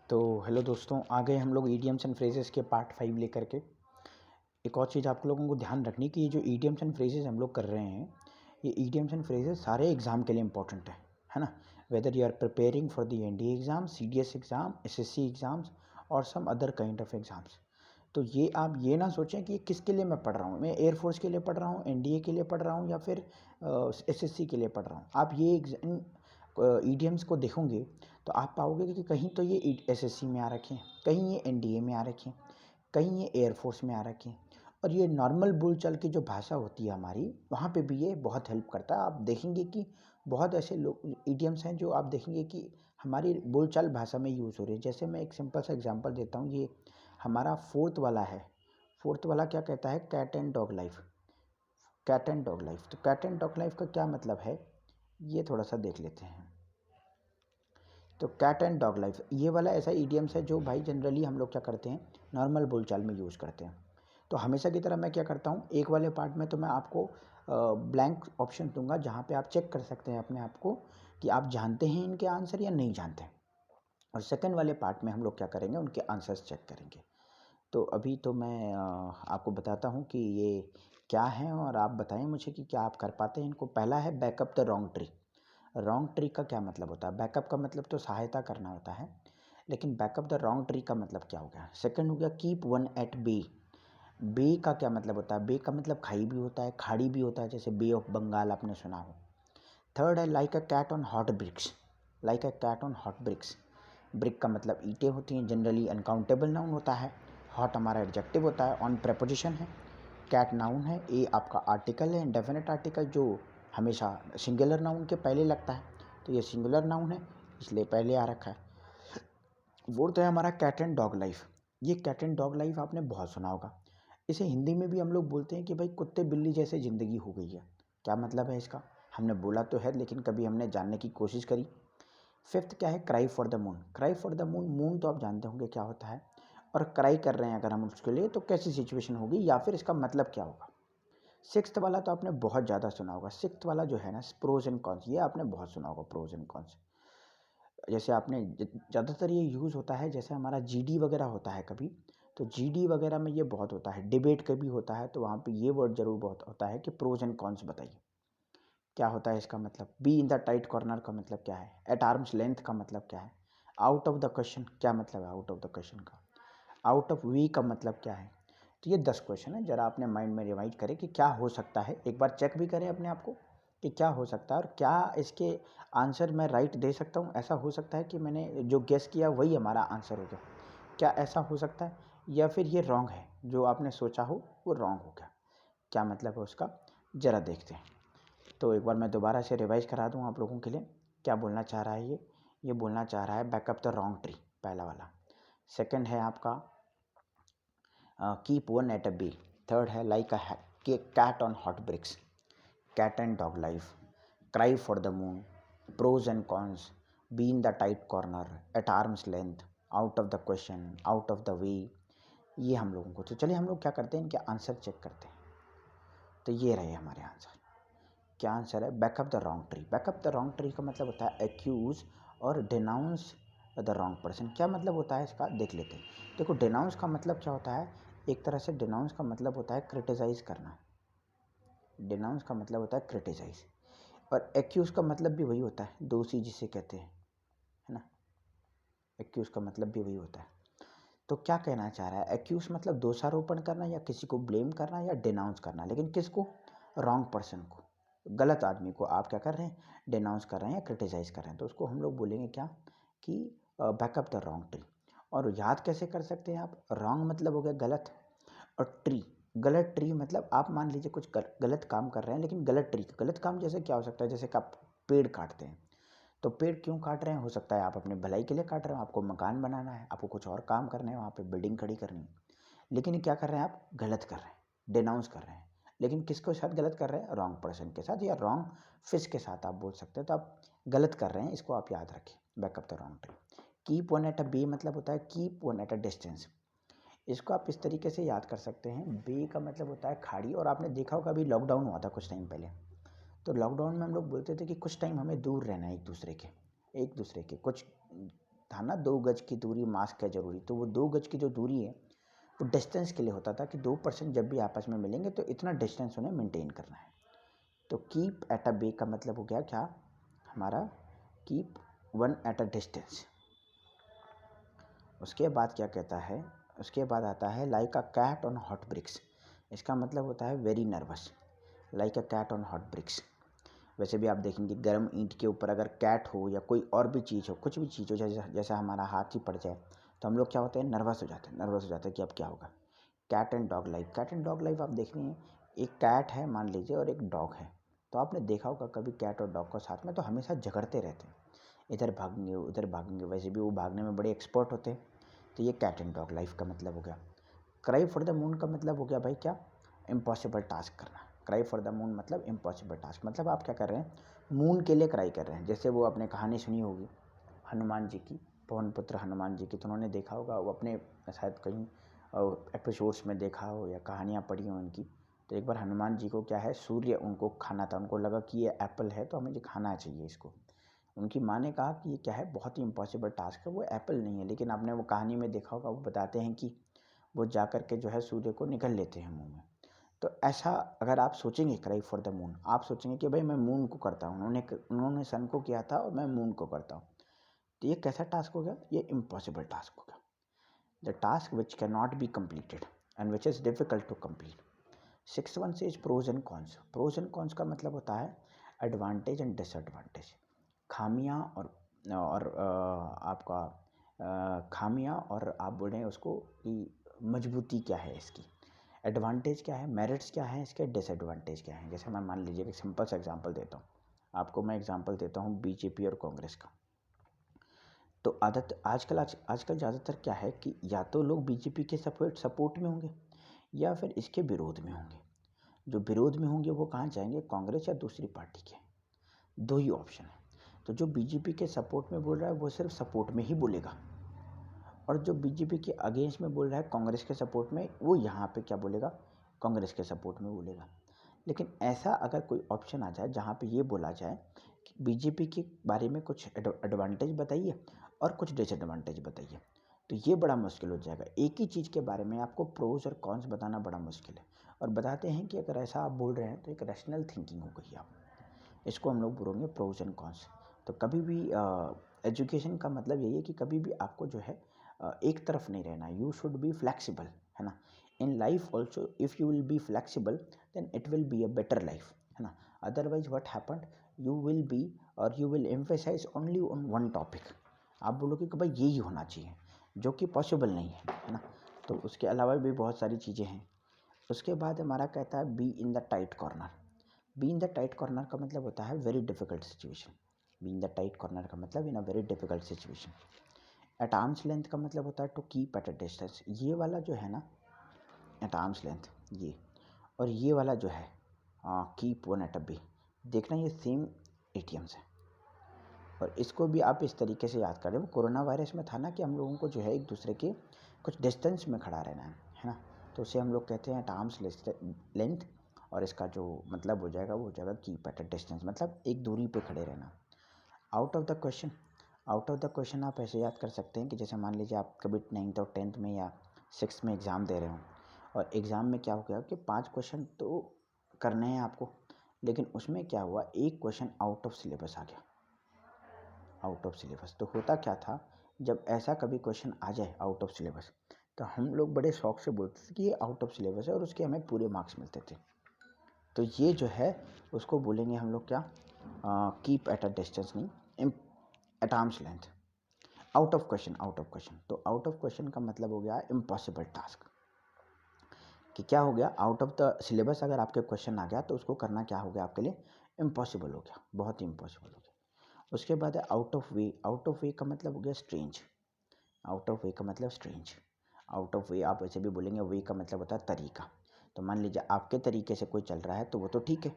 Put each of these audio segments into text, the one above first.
तो हेलो दोस्तों, आ गए हम लोग ईडियम्स एंड फ्रेजेस के पार्ट 5 लेकर के। एक और चीज़ आप लोगों को ध्यान रखनी कि ये जो ईडियम्स एंड फ्रेजेस हम लोग कर रहे हैं, ये ईडियम्स एंड फ्रेजेस सारे एग्ज़ाम के लिए इंपॉर्टेंट है ना। Whether you are preparing for the NDA exam, CDS exam, SSC exams और some other kind of exams. तो ये आप ये ना सोचें कि किसके लिए मैं पढ़ रहा हूँ, मैं एयरफोर्स के लिए पढ़ रहा हूँ, एनडीए के लिए पढ़ रहा हूँ या फिर एसएससी के लिए पढ़ रहा हूँ। आप ये ईडियम्स को देखोगे तो आप पाओगे कि कहीं तो ये एसएससी में आ रखे हैं, कहीं ये एनडीए में आ रखे हैं, कहीं ये एयरफोर्स में आ रखे हैं। और ये नॉर्मल बोलचाल की जो भाषा होती है हमारी, वहाँ पे भी ये बहुत हेल्प करता है। आप देखेंगे कि बहुत ऐसे लोग ईडियम्स हैं जो आप देखेंगे कि हमारी बोलचाल भाषा में यूज़ हो रही है। जैसे मैं एक सिंपल सा एग्जांपल देता हूँ, ये हमारा फोर्थ वाला है। फोर्थ वाला क्या कहता है? Cat and dog life. Cat and dog life, तो कैट एंड डॉग लाइफ का क्या मतलब है, ये थोड़ा सा देख लेते हैं। तो कैट एंड डॉग लाइफ ये वाला ऐसा ईडियम्स है जो भाई जनरली हम लोग क्या करते हैं, नॉर्मल बोलचाल में यूज़ करते हैं। तो हमेशा की तरह मैं क्या करता हूँ, एक वाले पार्ट में तो मैं आपको ब्लैंक ऑप्शन दूंगा जहाँ पे आप चेक कर सकते हैं अपने आप को कि आप जानते हैं इनके आंसर या नहीं जानते हैं। और सेकंड वाले पार्ट में हम लोग क्या करेंगे, उनके आंसर्स चेक करेंगे। तो अभी तो मैं आपको बताता हूँ कि ये क्या है और आप बताएं मुझे कि क्या आप कर पाते हैं इनको। पहला है backup the wrong tree. Wrong tree का क्या मतलब होता है? बैकअप का मतलब तो सहायता करना होता है, लेकिन बैकअप द रॉन्ग ट्री का मतलब क्या हो गया? सेकंड हो गया कीप वन एट बे। बे का क्या मतलब होता है? बे का मतलब खाई भी होता है, खाड़ी भी होता है, जैसे बे ऑफ बंगाल आपने सुना हो। थर्ड है like a cat on hot bricks. Like a cat on hot bricks. Brick का मतलब ईंटें होती हैं, जनरली अनकाउंटेबल नाउन होता है। हॉट हमारा एडजेक्टिव होता है, ऑन प्रेपोजिशन है। कैट नाउन है, ए आपका आर्टिकल है, इंडेफिनिट आर्टिकल जो हमेशा सिंगुलर नाउन के पहले लगता है, तो ये सिंगुलर नाउन है इसलिए पहले आ रखा है। फोर्थ है हमारा कैट एंड डॉग लाइफ। ये कैट एंड डॉग लाइफ आपने बहुत सुना होगा। इसे हिंदी में भी हम लोग बोलते हैं कि भाई कुत्ते बिल्ली जैसे ज़िंदगी हो गई है। क्या मतलब है इसका? हमने बोला तो है लेकिन कभी हमने जानने की कोशिश करी। फिफ्थ क्या है? Cry for the moon. Cry for the moon, moon तो आप जानते होंगे क्या होता है, और क्राई कर रहे हैं अगर हम उसके लिए तो कैसी सिचुएशन होगी या फिर इसका मतलब क्या होगा। सिक्स्थ वाला तो आपने बहुत ज़्यादा सुना होगा। सिक्स्थ वाला जो है ना, प्रोज एंड कॉन्स, ये आपने बहुत सुना होगा, प्रोज एंड कॉन्स। जैसे आपने ज़्यादातर ये यूज़ होता है, जैसे हमारा जीडी वगैरह होता है कभी, तो जीडी वगैरह में ये बहुत होता है, डिबेट कभी होता है तो वहाँ पे ये वर्ड ज़रूर बहुत होता है कि प्रोज एंड कॉन्स बताइए क्या होता है इसका मतलब। B in the tight corner का मतलब क्या है? एट आर्म्स लेंथ का मतलब क्या है? आउट ऑफ द क्वेश्चन क्या मतलब है आउट ऑफ द क्वेश्चन का? आउट ऑफ वी का मतलब क्या है? तो ये 10 क्वेश्चन है, ज़रा अपने माइंड में रिवाइज करें कि क्या हो सकता है, एक बार चेक भी करें अपने आप को कि क्या हो सकता है और क्या इसके आंसर मैं राइट दे सकता हूँ। ऐसा हो सकता है कि मैंने जो गेस किया वही हमारा आंसर हो गया, क्या ऐसा हो सकता है? या फिर ये रॉन्ग है, जो आपने सोचा हो वो रॉन्ग हो गया, क्या मतलब है उसका, ज़रा देखते हैं। तो एक बार मैं दोबारा से रिवाइज करा दूँ आप लोगों के लिए। क्या बोलना चाह रहा है ये बोलना चाह रहा है बैकअप द रॉन्ग ट्री, पहला वाला। सेकंड है आपका keep one at a bay. Third है like a cat on hot bricks. Cat and dog life, cry for the moon, pros and cons, be in the tight corner, at arm's length, out of the question, out of the way. ये हम लोगों को, तो चलिए हम लोग क्या करते हैं, इनके आंसर चेक करते हैं। तो ये रहे हमारे आंसर। क्या आंसर है? Backup the wrong tree. Backup the wrong tree का मतलब होता है एक्यूज और डिनाउंस द रॉन्ग पर्सन। क्या मतलब होता है इसका, देख लेते हैं। देखो, डिनाउंस का मतलब क्या होता है, एक तरह से डिनाउंस का मतलब होता है क्रिटिसाइज करना। डिनाउंस का मतलब होता है क्रिटिसाइज, और एक्यूज का मतलब भी वही होता है, दोषी जिसे कहते हैं, है ना। एक्यूज का मतलब भी वही होता है। तो क्या कहना चाह रहा है, एक्यूज मतलब दोषारोपण करना या किसी को ब्लेम करना या डिनाउंस करना, लेकिन किसको? रॉन्ग पर्सन को, गलत आदमी को आप क्या कर रहे हैं, डिनाउंस कर रहे हैं या क्रिटिसाइज कर रहे हैं। तो उसको हम लोग बोलेंगे क्या कि बैकअप द रॉन्ग ट्री। और याद कैसे कर सकते हैं आप? रॉन्ग मतलब हो गया गलत, और ट्री, गलत ट्री मतलब आप मान लीजिए कुछ गलत काम कर रहे हैं, लेकिन गलत ट्री, गलत काम जैसे क्या हो सकता है, जैसे कि आप पेड़ काटते हैं, तो पेड़ क्यों काट रहे हैं? हो सकता है आप अपने भलाई के लिए काट रहे हो, आपको मकान बनाना है, आपको कुछ और काम करने हैं, वहाँ पे बिल्डिंग खड़ी करनी है, लेकिन क्या कर रहे हैं आप? गलत कर रहे हैं, डिनाउंस कर रहे हैं। लेकिन किसके साथ गलत कर रहे हैं? रॉन्ग पर्सन के साथ या रॉन्ग फिश के साथ आप बोल सकते हैं। तो आप गलत कर रहे हैं, इसको आप याद रखें, bark up the wrong tree. Keep one at a bay मतलब होता है keep one at a distance. इसको आप इस तरीके से याद कर सकते हैं, बे का मतलब होता है खाड़ी। और आपने देखा होगा अभी लॉकडाउन हुआ था कुछ टाइम पहले, तो लॉकडाउन में हम लोग बोलते थे कि कुछ टाइम हमें दूर रहना है एक दूसरे के कुछ था ना 2 गज की दूरी मास्क है ज़रूरी, तो वो 2 गज की जो दूरी है वो डिस्टेंस के लिए होता था कि 2 पर्सन जब भी आपस में मिलेंगे तो इतना डिस्टेंस उन्हें मेंटेन करना है। तो कीप एट अ बे का मतलब हो गया क्या हमारा, keep one at a distance. उसके बाद क्या कहता है, उसके बाद आता है like a cat on hot bricks. इसका मतलब होता है very nervous, like a cat on hot bricks. वैसे भी आप देखेंगे गर्म ईंट के ऊपर अगर कैट हो या कोई और भी चीज़ हो, कुछ भी चीज़ हो, जैसा हमारा हाथ ही पड़ जाए तो हम लोग क्या होते हैं, नर्वस हो जाते हैं कि अब क्या होगा। Cat and dog life, cat and dog life आप देख रहे हैं, एक कैट है मान लीजिए और एक डॉग है, तो आपने देखा होगा कभी कैट और डॉग को साथ में तो हमेशा झगड़ते रहते हैं, इधर भागेंगे उधर भागेंगे, वैसे भी वो भागने में बड़े एक्सपर्ट होते हैं। तो ये कैट एंड डॉग लाइफ का मतलब हो गया। क्राई फॉर द मून का मतलब हो गया भाई क्या, इम्पॉसिबल टास्क करना। क्राई फॉर द मून मतलब इम्पॉसिबल टास्क, मतलब आप क्या कर रहे हैं, मून के लिए क्राई कर रहे हैं। जैसे वो आपने कहानी सुनी होगी हनुमान जी की, पवन पुत्र हनुमान जी की, तो उन्होंने देखा होगा वो अपने शायद कहीं एपिसोड्स में देखा हो या कहानियाँ पढ़ी हो उनकी। तो एक बार हनुमान जी को क्या है, सूर्य उनको खाना था, उनको लगा कि ये एप्पल है तो हमें ये खाना चाहिए इसको। उनकी माँ ने कहा कि ये क्या है, बहुत ही इम्पॉसिबल टास्क है, वो एप्पल नहीं है। लेकिन आपने वो कहानी में देखा होगा, वो बताते हैं कि वो जा कर के जो है सूर्य को निगल लेते हैं मुँह में। तो ऐसा अगर आप सोचेंगे क्राई फॉर द मून, आप सोचेंगे कि भाई मैं मून को करता हूँ, उन्होंने सन को किया था और मैं मून को करता हूँ, तो ये कैसा टास्क हो गया, ये इम्पॉसिबल टास्क हो गया। The task which can not be completed and which is difficult to complete. Six one से pros and cons. Pros and cons का मतलब होता है एडवांटेज एंड डिसएडवांटेज, खामियाँ और आपका खामियाँ और आप बोल रहे हैं उसको कि मजबूती क्या है इसकी, एडवांटेज क्या है, मेरिट्स क्या है इसके, डिसएडवांटेज क्या है। जैसे मैं मान लीजिए एक सिंपल सा एग्जांपल देता हूँ आपको, मैं एग्जांपल देता हूँ बीजेपी और कांग्रेस का। तो आजकल ज़्यादातर क्या है कि या तो लोग बीजेपी के सपोर्ट में होंगे या फिर इसके विरोध में होंगे। जो विरोध में होंगे वो कहाँ जाएंगे, कांग्रेस या दूसरी पार्टी के, दो ही ऑप्शन है। तो जो बीजेपी के सपोर्ट में बोल रहा है वो सिर्फ सपोर्ट में ही बोलेगा, और जो बीजेपी के अगेंस्ट में बोल रहा है कांग्रेस के सपोर्ट में, वो यहाँ पे क्या बोलेगा, कांग्रेस के सपोर्ट में बोलेगा। लेकिन ऐसा अगर कोई ऑप्शन आ जाए जहाँ पे ये बोला जाए कि बीजेपी के बारे में कुछ एडवांटेज बताइए और कुछ डिसएडवांटेज बताइए, तो ये बड़ा मुश्किल हो जाएगा। एक ही चीज़ के बारे में आपको प्रोज और कॉन्स बताना बड़ा मुश्किल है। और बताते हैं कि अगर ऐसा आप बोल रहे हैं तो एक रैशनल थिंकिंग हो गई आप, इसको हम लोग बोलेंगे प्रोज एंड कॉन्स। तो कभी भी एजुकेशन का मतलब यही है कि कभी भी आपको जो है एक तरफ नहीं रहना, यू शुड बी फ्लेक्सिबल, है ना। In life also if you will be flexible then it will be a better life, है ना। Otherwise what happened, you will be और you will emphasize only on one topic. आप बोलोगे कि भाई यही होना चाहिए, जो कि पॉसिबल नहीं है ना। तो उसके अलावा भी बहुत सारी चीज़ें हैं। उसके बाद हमारा कहता है be in the tight corner. Be in the tight corner का मतलब होता है very difficult situation. Be in the tight corner का मतलब in a very difficult situation. At arm's length का मतलब होता है to keep at a distance. ये वाला जो है ना एट आर्म्स लेंथ, ये और ये वाला जो है keep one at a bay, देखना ये सेम एटीएम्स है। और इसको भी आप इस तरीके से याद करें, वो कोरोना वायरस में था ना कि हम लोगों को जो है एक दूसरे के कुछ डिस्टेंस में खड़ा रहना है ना। तो उसे हम लोग कहते हैं एट आर्म्स लेंथ, और इसका जो मतलब हो जाएगा वो हो जाएगा कीप एट अ डिस्टेंस, मतलब एक दूरी पे खड़े रहना। Out of the question, out of the question आप ऐसे याद कर सकते हैं कि जैसे मान लीजिए आप कभी 9th और 10th में या 6th में एग्ज़ाम दे रहे हो, और एग्ज़ाम में क्या हो गया कि 5 क्वेश्चन तो करने हैं आपको, लेकिन उसमें क्या हुआ, एक क्वेश्चन आउट ऑफ सिलेबस आ गया, आउट ऑफ सिलेबस। तो होता क्या था, जब ऐसा कभी क्वेश्चन आ जाए आउट ऑफ सिलेबस, तो हम लोग बड़े शौक से बोलते थे कि ये आउट ऑफ सिलेबस है, और उसके हमें पूरे मार्क्स मिलते थे। तो ये जो है उसको बोलेंगे हम लोग क्या, कीप एट अ डिस्टेंस नहीं, at arm's length. Out of question, out of question, तो आउट ऑफ क्वेश्चन का मतलब हो गया इम्पॉसिबल टास्क, कि क्या हो गया, आउट ऑफ द सिलेबस अगर आपके क्वेश्चन आ गया तो उसको करना क्या हो गया आपके लिए, इम्पॉसिबल हो गया, बहुत ही इम्पॉसिबल हो गया। उसके बाद है out of way. Out of वे का मतलब हो गया स्ट्रेंज। आउट ऑफ वे का मतलब स्ट्रेंज। आउट ऑफ वे आप वैसे भी बोलेंगे, वे का मतलब होता है तरीका। तो मान लीजिए आपके तरीके से कोई चल रहा है तो वो तो ठीक है,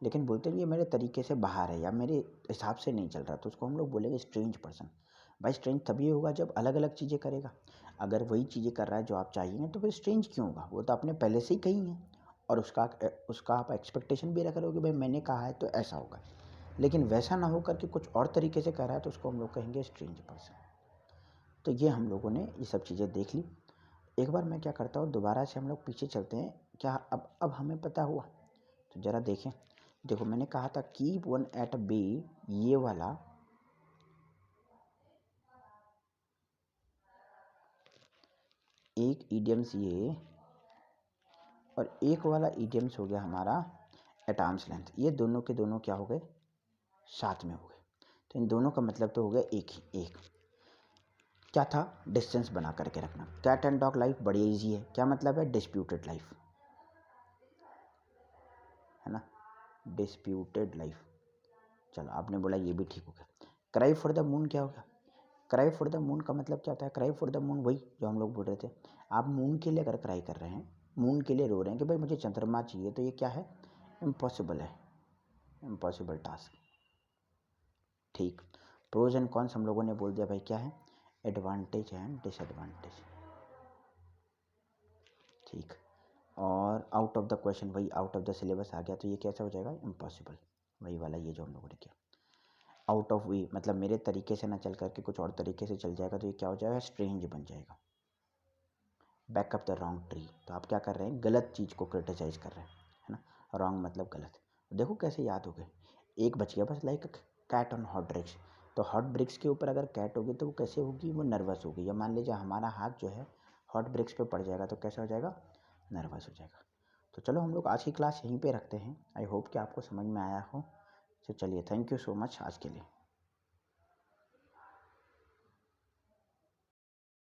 लेकिन बोलते हैं ये मेरे तरीके से बाहर है या मेरे हिसाब से नहीं चल रहा, तो उसको हम लोग बोलेंगे स्ट्रेंज पर्सन। भाई स्ट्रेंज तभी होगा जब अलग अलग चीज़ें करेगा। अगर वही चीज़ें कर रहा है जो आप चाहिए तो फिर स्ट्रेंज क्यों होगा, वो तो आपने पहले से ही कही है, और उसका आप एक्सपेक्टेशन भी रख रहे हो कि भाई मैंने कहा है तो ऐसा होगा, लेकिन वैसा ना हो करके कुछ और तरीके से कर रहा है तो उसको हम लोग कहेंगे स्ट्रेंज पर्सन। तो ये हम लोगों ने ये सब चीज़ें देख ली। एक बार मैं क्या करता हूँ, दोबारा से हम लोग पीछे चलते हैं। क्या अब हमें पता हुआ? तो ज़रा देखें। देखो मैंने कहा था कीप वन एट अ बे, ये वाला एक ईडियम्स ये, और एक वाला ईडियम्स हो गया हमारा एट आर्म्स लेंथ। ये दोनों के दोनों क्या हो गए? साथ में हो गए। तो इन दोनों का मतलब तो हो गया एक ही। एक क्या था? डिस्टेंस बना करके रखना। कैट एंड डॉग लाइफ बड़ी इजी है। क्या मतलब है? डिस्प्यूटेड लाइफ, है ना, डिस्प्यूटेड लाइफ। चलो आपने बोला ये भी ठीक हो गया। क्राई फॉर द मून क्या हो गया? क्राई फॉर द मून का मतलब क्या होता है? क्राई फॉर द मून वही जो हम लोग बोल रहे थे। आप मून के लिए अगर क्राई कर रहे हैं, मून के लिए रो रहे हैं कि भाई मुझे चंद्रमा चाहिए, तो ये क्या है? इम्पॉसिबल है, इम्पॉसिबल टास्क। ठीक। प्रोज एंड कॉन्स हम लोगों ने बोल दिया भाई क्या है? Advantage and disadvantage. ठीक। और आउट ऑफ द क्वेश्चन, वही आउट ऑफ द सिलेबस आ गया, तो ये कैसा हो जाएगा? इम्पॉसिबल। वही वाला ये जो हम लोगों ने किया। आउट ऑफ वे मतलब मेरे तरीके से ना चल करके कुछ और तरीके से चल जाएगा, तो ये क्या हो जाएगा? स्ट्रेंज बन जाएगा। Back up the wrong tree, तो आप क्या कर रहे हैं? गलत चीज़ को क्रिटिसाइज कर रहे हैं, है ना। रॉन्ग मतलब गलत। देखो कैसे याद हो गए। एक बच गया बस, like cat on hot bricks. तो हॉट ब्रिक्स के ऊपर अगर कैट होगी तो वो कैसे होगी? वो नर्वस होगी। या मान लीजिए हमारा हाथ जो है हॉट ब्रिक्स पे पड़ जाएगा, तो कैसा हो जाएगा? नर्वस हो जाएगा। तो चलो हम लोग आज की क्लास यहीं पे रखते हैं। आई होप कि आपको समझ में आया हो। तो चलिए, थैंक यू सो मच आज के लिए।